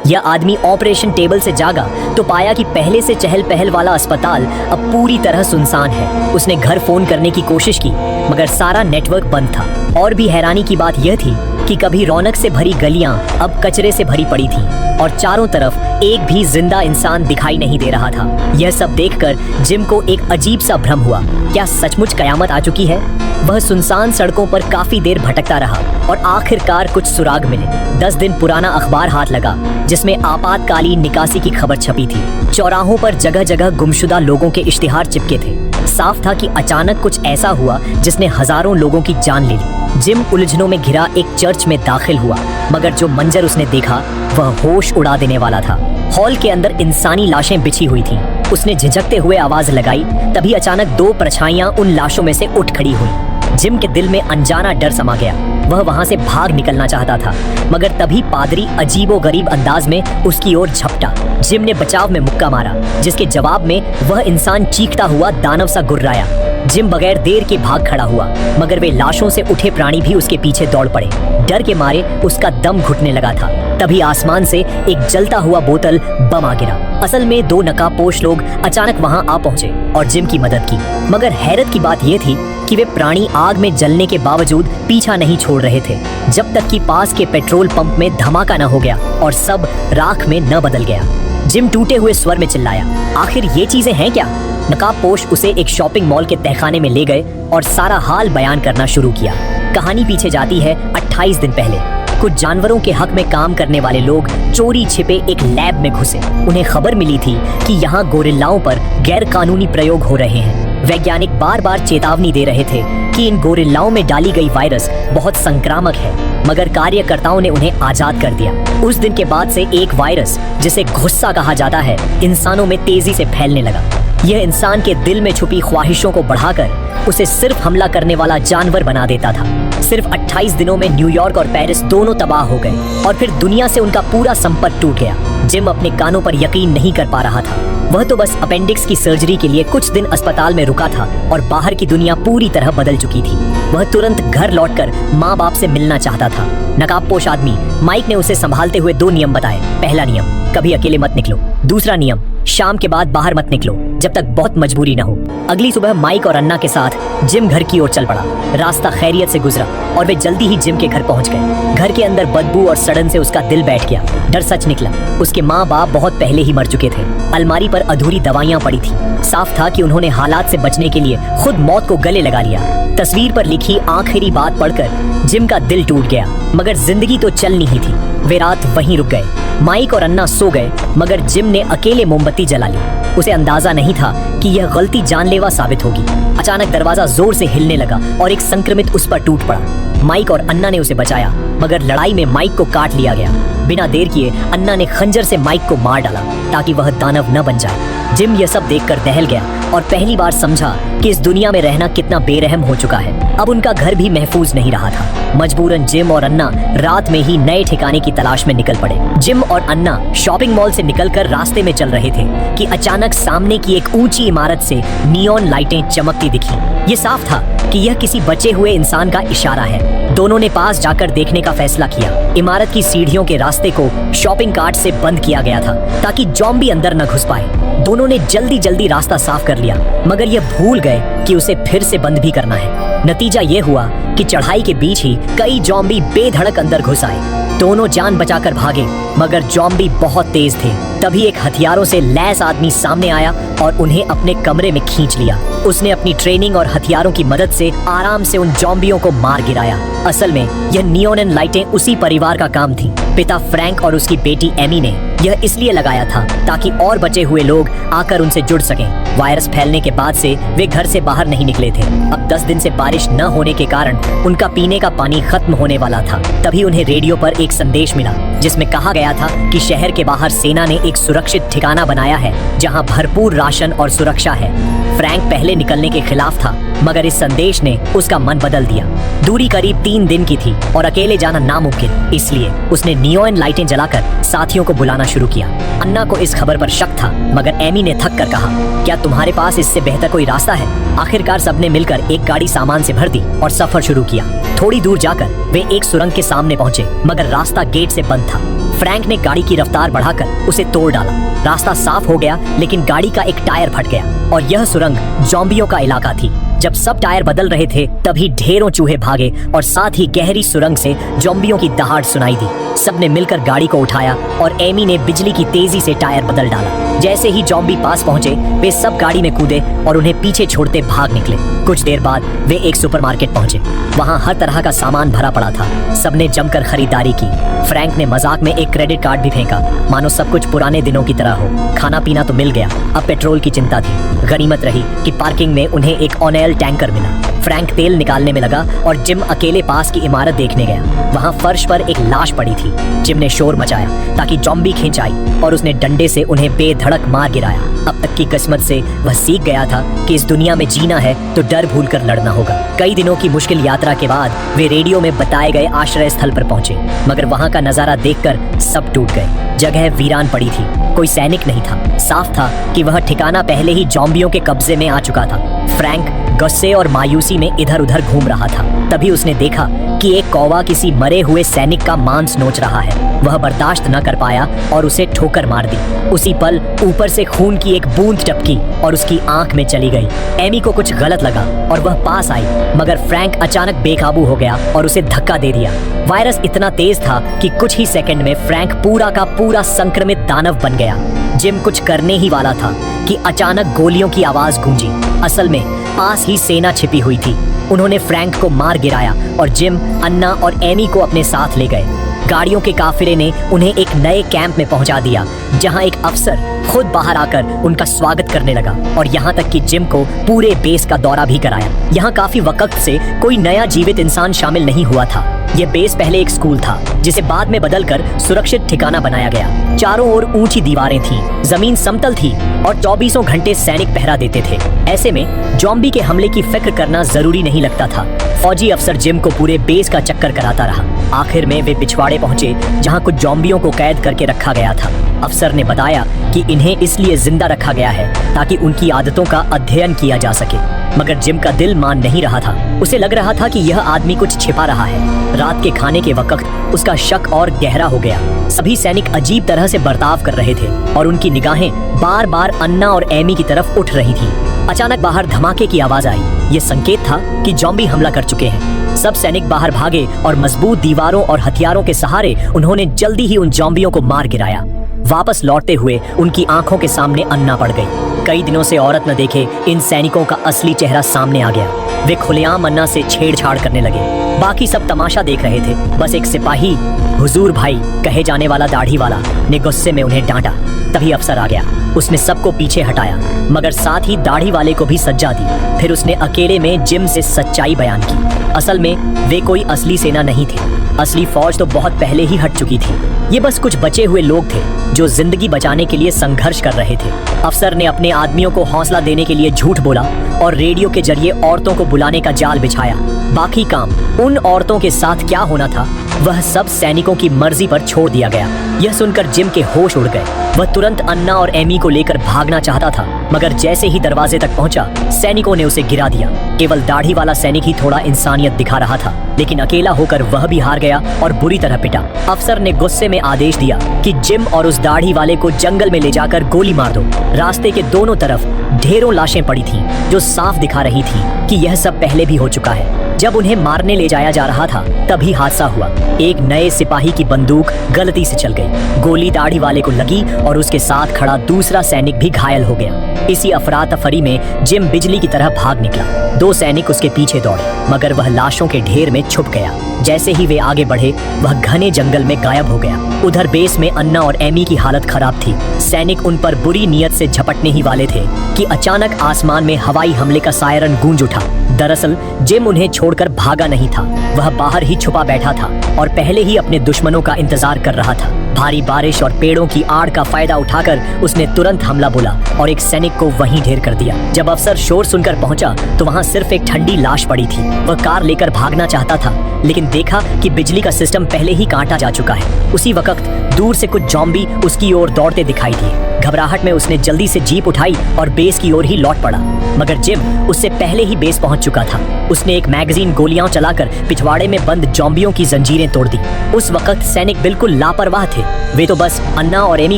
यह आदमी operation table से जागा तो पाया कि पहले से चहल पहल वाला अस्पताल अब पूरी तरह सुनसान है। उसने घर फोन करने की कोशिश की मगर सारा नेटवर्क बंद था। और भी हैरानी की बात यह थी कि कभी रौनक से भरी गलियां अब कचरे से भरी पड़ी थीं और चारों तरफ एक भी जिंदा इंसान दिखाई नहीं दे रहा था। यह सब देखकर जिम को एक अजीब सा भ्रम हुआ। क्या सचमुच कयामत आ चुकी है? वह सुनसान सड़कों पर काफी देर भटकता रहा और आखिरकार कुछ सुराग मिले। 10 दिन पुराना अखबार हाथ लगा जिसमें आपातकालीन निकासी की खबर छपी थी। चौराहों पर जगह जगह गुमशुदा लोगों के इश्तिहार चिपके थे। साफ था कि अचानक कुछ ऐसा हुआ जिसने हजारों लोगों की जान ले ली। जिम उलझनों में घिरा एक चर्च में दाखिल हुआ मगर जो मंजर उसने देखा वह होश उड़ा देने वाला था। हॉल के अंदर इंसानी लाशें बिछी हुई थीं। उसने झिझकते हुए आवाज लगाई, तभी अचानक 2 परछाइयां उन लाशों में से उठ खड़ी हुई। जिम के दिल में अनजाना डर समा गया। वह वहां से भाग निकलना चाहता था मगर तभी पादरी अजीबोगरीब अंदाज में उसकी ओर झपटा। जिम ने बचाव में मुक्का मारा जिसके जवाब में वह इंसान चीखता हुआ दानव सा गुर्राया। जिम बगैर देर के भाग खड़ा हुआ मगर वे लाशों से उठे प्राणी भी उसके पीछे दौड़ पड़े। डर के मारे उसका दम घुटने लगा था। तभी आसमान से एक जलता हुआ बोतल बम आ गिरा। असल में 2 नकाबपोश लोग अचानक वहां आ पहुंचे और जिम की मदद की। मगर हैरत की बात यह थी कि वे प्राणी आग में जलने के बावजूद पीछा नहीं छोड़ रहे थे जब तक कि पास के पेट्रोल पंप में धमाका न हो गया और सब राख में न बदल गया। जिम टूटे हुए स्वर में चिल्लाया, आखिर ये चीजें हैं क्या? नकाबपोश उसे एक शॉपिंग मॉल के तहखाने में ले गए और सारा हाल बयान करना शुरू किया। कहानी पीछे जाती है 28 दिन पहले। कुछ जानवरों के हक में काम करने वाले लोग चोरी छिपे एक लैब में घुसे। उन्हें खबर मिली थी कि यहाँ गोरिल्लाओं पर गैर कानूनी प्रयोग हो रहे हैं। वैज्ञानिक बार बार चेतावनी दे रहे थे कि इन गोरिल्लाओं में डाली गई वायरस बहुत संक्रामक है मगर कार्यकर्ताओं ने उन्हें आजाद कर दिया। उस दिन के बाद से एक वायरस जिसे गुस्सा कहा जाता है इंसानों में तेजी से फैलने लगा। यह इंसान के दिल में छुपी ख्वाहिशों को बढ़ाकर उसे सिर्फ हमला करने वाला जानवर बना देता था। सिर्फ 28 दिनों में न्यूयॉर्क और पेरिस दोनों तबाह हो गए और फिर दुनिया से उनका पूरा संपर्क टूट गया। जिम अपने कानों पर यकीन नहीं कर पा रहा था। वह तो बस अपेंडिक्स की सर्जरी के लिए कुछ दिन अस्पताल में रुका था और बाहर की दुनिया पूरी तरह बदल चुकी थी। वह तुरंत घर लौटकर माँ बाप से मिलना चाहता था। नकाबपोश आदमी माइक ने उसे संभालते हुए 2 नियम बताए। पहला नियम, कभी अकेले मत निकलो। दूसरा नियम, शाम के बाद बाहर मत निकलो जब तक बहुत मजबूरी न हो। अगली सुबह माइक और अन्ना के साथ जिम घर की ओर चल पड़ा। रास्ता खैरियत से गुजरा और वे जल्दी ही जिम के घर पहुंच गए। घर के अंदर बदबू और सड़न से उसका दिल बैठ गया। डर सच निकला। उसके माँ बाप बहुत पहले ही मर चुके थे। अलमारी पर अधूरी दवाइयां पड़ी थी। साफ था कि उन्होंने हालात से बचने के लिए खुद मौत को गले लगा लिया। तस्वीर पर लिखी आखिरी बात पढ़कर जिम का दिल टूट गया मगर जिंदगी तो चलनी ही थी। वे रात वहीं रुक गए। माइक और अन्ना सो गए मगर जिम ने अकेले मोमबत्ती जला ली। उसे अंदाजा नहीं था कि यह गलती जानलेवा साबित होगी। अचानक दरवाजा जोर से हिलने लगा और एक संक्रमित उस पर टूट पड़ा। माइक और अन्ना ने उसे बचाया मगर लड़ाई में माइक को काट लिया गया। बिना देर किए अन्ना ने खंजर से माइक को मार डाला ताकि वह दानव न बन जाए। जिम यह सब देखकर दहल गया और पहली बार समझा कि इस दुनिया में रहना कितना बेरहम हो चुका है। अब उनका घर भी महफूज नहीं रहा था। मजबूरन जिम और अन्ना रात में ही नए ठिकाने की तलाश में निकल पड़े। जिम और अन्ना शॉपिंग मॉल से निकलकर रास्ते में चल रहे थे कि अचानक सामने की एक ऊंची इमारत से नियॉन लाइटें चमकती दिखी। ये साफ था कि यह किसी बचे हुए इंसान का इशारा है। दोनों ने पास जाकर देखने का फैसला किया। इमारत की सीढ़ियों के रास्ते को शॉपिंग कार्ट से बंद किया गया था ताकि ज़ॉम्बी अंदर न घुस पाए। दोनों ने जल्दी जल्दी रास्ता साफ कर लिया मगर यह भूल गए कि उसे फिर से बंद भी करना है। नतीजा यह हुआ कि चढ़ाई के बीच ही कई ज़ॉम्बी बेधड़क अंदर घुस आए। दोनों जान बचाकर भागे मगर ज़ॉम्बी बहुत तेज थे। तभी एक हथियारों से लैस आदमी सामने आया और उन्हें अपने कमरे में खींच लिया। उसने अपनी ट्रेनिंग और हथियारों की मदद से आराम से उन ज़ॉम्बियों को मार गिराया। असल में यह नियॉन लाइटें उसी परिवार का काम थी। पिता फ्रैंक और उसकी बेटी एमी ने यह इसलिए लगाया था ताकि और बचे हुए लोग आकर उनसे जुड़ सकें। वायरस फैलने के बाद से वे घर से बाहर नहीं निकले थे। अब 10 दिन से बारिश न होने के कारण उनका पीने का पानी खत्म होने वाला था। तभी उन्हें रेडियो पर एक संदेश मिला जिसमें कहा गया था कि शहर के बाहर सेना ने एक सुरक्षित ठिकाना बनाया है जहां भरपूर राशन और सुरक्षा है। फ्रैंक पहले निकलने के खिलाफ था मगर इस संदेश ने उसका मन बदल दिया। दूरी करीब 3 दिन की थी और अकेले जाना नामुमकिन, इसलिए उसने नियॉन लाइटें जलाकर साथियों को बुलाना शुरू किया। अन्ना को इस खबर पर शक था मगर एमी ने थक कर कहा, क्या तुम्हारे पास इससे बेहतर कोई रास्ता है? आखिरकार सबने मिलकर एक गाड़ी सामान से भर दी और सफर शुरू किया। थोड़ी दूर जाकर वे एक सुरंग के सामने पहुंचे मगर रास्ता गेट से बंद था। फ्रैंक ने गाड़ी की रफ्तार बढ़ाकर उसे तोड़ डाला। रास्ता साफ हो गया, लेकिन गाड़ी का एक टायर फट गया और यह सुरंग ज़ॉम्बियों का इलाका थी। जब सब टायर बदल रहे थे तभी ढेरों चूहे भागे और साथ ही गहरी सुरंग से ज़ॉम्बियों की दहाड़ सुनाई दी। सबने मिलकर गाड़ी को उठाया और एमी ने बिजली की तेजी से टायर बदल डाला। जैसे ही ज़ॉम्बी पास पहुंचे वे सब गाड़ी में कूदे और उन्हें पीछे छोड़ते भाग निकले। कुछ देर बाद वे एक सुपरमार्केट पहुंचे। वहां हर तरह का सामान भरा पड़ा था। सबने जमकर खरीदारी की। फ्रैंक ने मजाक में एक क्रेडिट कार्ड भी फेंका, मानो सब कुछ पुराने दिनों की तरह हो। खाना पीना तो मिल गया, अब पेट्रोल की चिंता थी। गनीमत रही कि पार्किंग में उन्हें एक ऑनेल टैंकर मिला। फ्रैंक तेल निकालने में लगा और जिम अकेले पास की इमारत देखने गया। वहां फर्श पर एक लाश पड़ी थी। जिम ने शोर मचाया ताकि ज़ॉम्बी खींच आई और उसने डंडे से उन्हें बेधड़क मार गिराया। अब तक की किस्मत से वह सीख गया था कि इस दुनिया में जीना है तो डर भूलकर लड़ना होगा। कई दिनों की मुश्किल यात्रा के बाद वे रेडियो में बताए गए आश्रय स्थल पर पहुंचे, मगर वहां का नजारा देखकर सब टूट गए। जगह वीरान पड़ी थी, कोई सैनिक नहीं था। साफ था कि वह ठिकाना पहले ही ज़ॉम्बियों के कब्जे में आ चुका था। फ्रैंक गुस्से और मायूसी में इधर उधर घूम रहा था। तभी उसने देखा कि एक कौवा किसी मरे हुए सैनिक का मांस नोच रहा है। वह बर्दाश्त न कर पाया और उसे ठोकर मार दी। उसी पल ऊपर से खून की एक बूंद टपकी और उसकी आंख में चली गई। एमी को कुछ गलत लगा और वह पास आई, मगर फ्रैंक अचानक बेकाबू हो गया और उसे धक्का दे दिया। वायरस इतना तेज था कि कुछ ही सेकंड में फ्रैंक पूरा का पूरा संक्रमित दानव बन गया। जिम कुछ करने ही वाला था कि अचानक गोलियों की आवाज गूंजी। असल में पास ही सेना छिपी हुई थी। उन्होंने फ्रैंक को मार गिराया और जिम, अन्ना और एमी को अपने साथ ले गए। गाड़ियों के काफिले ने उन्हें एक नए कैंप में पहुंचा दिया, जहां एक अफसर खुद बाहर आकर उनका स्वागत करने लगा और यहां तक कि जिम को पूरे बेस का दौरा भी कराया। यहां काफी वक्त से कोई नया जीवित इंसान शामिल नहीं हुआ था। यह बेस पहले एक स्कूल था, जिसे बाद में बदलकर सुरक्षित ठिकाना बनाया गया। चारों ओर ऊंची दीवारें थीं, जमीन समतल थी और 24 घंटे सैनिक पहरा देते थे। ऐसे में ज़ॉम्बी के हमले की फिक्र करना जरूरी नहीं लगता था। फौजी अफसर जिम को पूरे बेस का चक्कर कराता रहा। आखिर में वे पिछवाड़े पहुंचे जहां कुछ ज़ॉम्बियों को कैद करके रखा गया था। अफसर ने बताया कि इन्हें इसलिए जिंदा रखा गया है ताकि उनकी आदतों का अध्ययन किया जा सके, मगर जिम का दिल मान नहीं रहा था। उसे लग रहा था कि यह आदमी कुछ छिपा रहा है। रात के खाने के वक्त उसका शक और गहरा हो गया। सभी सैनिक अजीब तरह से बर्ताव कर रहे थे और उनकी निगाहें बार बार अन्ना और एमी की तरफ उठ रही थी। अचानक बाहर धमाके की आवाज आई। ये संकेत था कि ज़ॉम्बी हमला कर चुके हैं। सब सैनिक बाहर भागे और मजबूत दीवारों और हथियारों के सहारे उन्होंने जल्दी ही उन ज़ॉम्बियों को मार गिराया। वापस लौटते हुए उनकी आंखों के सामने अन्ना पड़ गई। कई दिनों से औरत न देखे इन सैनिकों का असली चेहरा सामने आ गया। वे खुलेआम अन्ना से छेड़छाड़ करने लगे। बाकी सब तमाशा देख रहे थे। बस एक सिपाही, हुजूर भाई कहे जाने वाला दाढ़ी वाला, ने गुस्से में उन्हें डांटा। तभी अफसर आ गया। उसने सबको पीछे हटाया, मगर साथ ही दाढ़ी वाले को भी सज्जा दी। फिर उसने अकेले में जिम से सच्चाई बयान की। असल में वे कोई असली सेना नहीं थे। असली फौज तो बहुत पहले ही हट चुकी थी। ये बस कुछ बचे हुए लोग थे जो जिंदगी बचाने के लिए संघर्ष कर रहे थे। अफसर ने अपने आदमियों को हौसला देने के लिए झूठ बोला और रेडियो के जरिए औरतों को बुलाने का जाल बिछाया। बाकी काम, उन औरतों के साथ क्या होना था, वह सब सैनिकों की मर्जी पर छोड़ दिया गया। यह सुनकर जिम के होश उड़ गए। वह तुरंत अन्ना और एमी को लेकर भागना चाहता था, मगर जैसे ही दरवाजे तक पहुंचा, सैनिकों ने उसे गिरा दिया। केवल दाढ़ी वाला सैनिक ही थोड़ा इंसानियत दिखा रहा था, लेकिन अकेला होकर वह भी हार गया और बुरी तरह पिटा। अफसर ने गुस्से में आदेश दिया कि जिम और उस दाढ़ी वाले को जंगल में ले जाकर गोली मार दो। रास्ते के दोनों तरफ ढेरों लाशें पड़ी थीं, जो साफ दिखा रही थी कि यह सब पहले भी हो चुका है। जब उन्हें मारने ले जाया जा रहा था, तभी हादसा हुआ। एक नए सिपाही की बंदूक गलती से चल गई। गोली दाढ़ी वाले को लगी और उसके साथ खड़ा दूसरा सैनिक भी घायल हो गया। इसी अफरा तफरी में जिम बिजली की तरह भाग निकला। 2 सैनिक उसके पीछे दौड़े, मगर वह लाशों के ढेर में छुप गया। जैसे ही वे आगे बढ़े, वह घने जंगल में गायब हो गया। उधर बेस में अन्ना और एमी की हालत खराब थी। सैनिक उन पर बुरी नीयत से झपटने ही वाले थे कि अचानक आसमान में हवाई हमले का सायरन गूंज उठा। दरअसल जिम उन्हें छोड़कर भागा नहीं था। वह बाहर ही छुपा बैठा था और पहले ही अपने दुश्मनों का इंतजार कर रहा था। भारी बारिश और पेड़ों की आड़ का फायदा उठाकर उसने तुरंत हमला बोला और एक सैनिक सैनिक को वहीं ढेर कर दिया। जब अफसर शोर सुनकर पहुंचा तो वहां सिर्फ एक ठंडी लाश पड़ी थी। वह कार लेकर भागना चाहता था, लेकिन देखा कि बिजली का सिस्टम पहले ही काटा जा चुका है। उसी वक्त दूर से कुछ ज़ॉम्बी उसकी ओर दौड़ते दिखाई दिए। घबराहट में उसने जल्दी से जीप उठाई और बेस की ओर ही लौट पड़ा, मगर जिम उससे पहले ही बेस पहुंच चुका था। उसने एक मैगजीन गोलियां चलाकर पिछवाड़े में बंद ज़ॉम्बियों की जंजीरें तोड़ दी। उस वक्त सैनिक बिल्कुल लापरवाह थे, वे तो बस अन्ना और एमी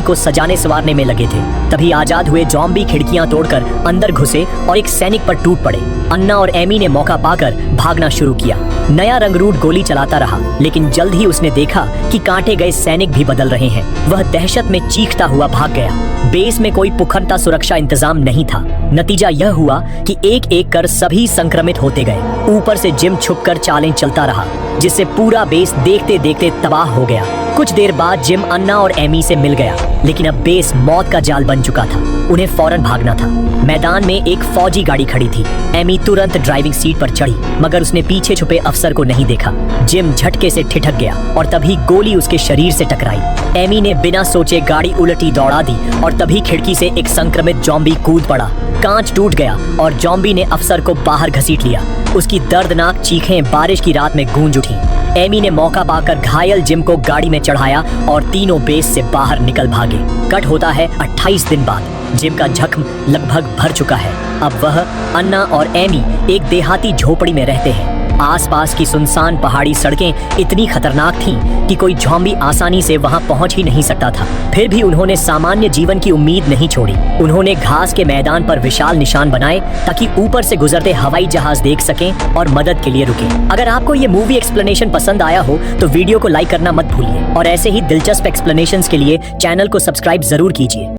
को सजाने संवारने में लगे थे। तभी आजाद हुए ज़ॉम्बी खिड़कियां तोड़कर अंदर घुसे और एक सैनिक पर टूट पड़े। अन्ना और एमी ने मौका पाकर भागना शुरू किया। नया रंगरूट गोली चलाता रहा, लेकिन जल्द ही उसने देखा कि काटे गए सैनिक भी बदल रहे हैं। वह दहशत में चीखता हुआ भाग गया। बेस में कोई पुख्ता सुरक्षा इंतजाम नहीं था। नतीजा यह हुआ कि एक एक कर सभी संक्रमित होते गए। ऊपर से जिम छुपकर चालें चलता रहा, जिससे पूरा बेस देखते देखते तबाह हो गया। कुछ देर बाद जिम अन्ना और एमी से मिल गया, लेकिन अब बेस मौत का जाल बन चुका था। उन्हें फौरन भागना था। मैदान में एक फौजी गाड़ी खड़ी थी। एमी तुरंत ड्राइविंग सीट पर चढ़ी, मगर उसने पीछे छुपे अफसर को नहीं देखा। जिम झटके से ठिठक गया और तभी गोली उसके शरीर से टकराई। एमी ने बिना सोचे गाड़ी उलटी दौड़ा दी और तभी खिड़की से एक संक्रमित ज़ॉम्बी कूद पड़ा। कांच टूट गया और ज़ॉम्बी ने अफसर को बाहर घसीट लिया। उसकी दर्दनाक चीखें बारिश की रात में गूंज उठी। एमी ने मौका पाकर घायल जिम को गाड़ी में चढ़ाया और तीनों बेस से बाहर निकल भागे। कट होता है 28 दिन बाद। जिम का जख्म लगभग भर चुका है। अब वह, अन्ना और एमी एक देहाती झोपड़ी में रहते हैं। आसपास की सुनसान पहाड़ी सड़कें इतनी खतरनाक थीं कि कोई ज़ॉम्बी आसानी से वहां पहुंच ही नहीं सकता था। फिर भी उन्होंने सामान्य जीवन की उम्मीद नहीं छोड़ी। उन्होंने घास के मैदान पर विशाल निशान बनाए ताकि ऊपर से गुजरते हवाई जहाज देख सकें और मदद के लिए रुकें। अगर आपको ये मूवी एक्सप्लेनेशन पसंद आया हो तो वीडियो को लाइक करना मत भूलिए और ऐसे ही दिलचस्प एक्सप्लेनेशंस के लिए चैनल को सब्सक्राइब जरूर कीजिए।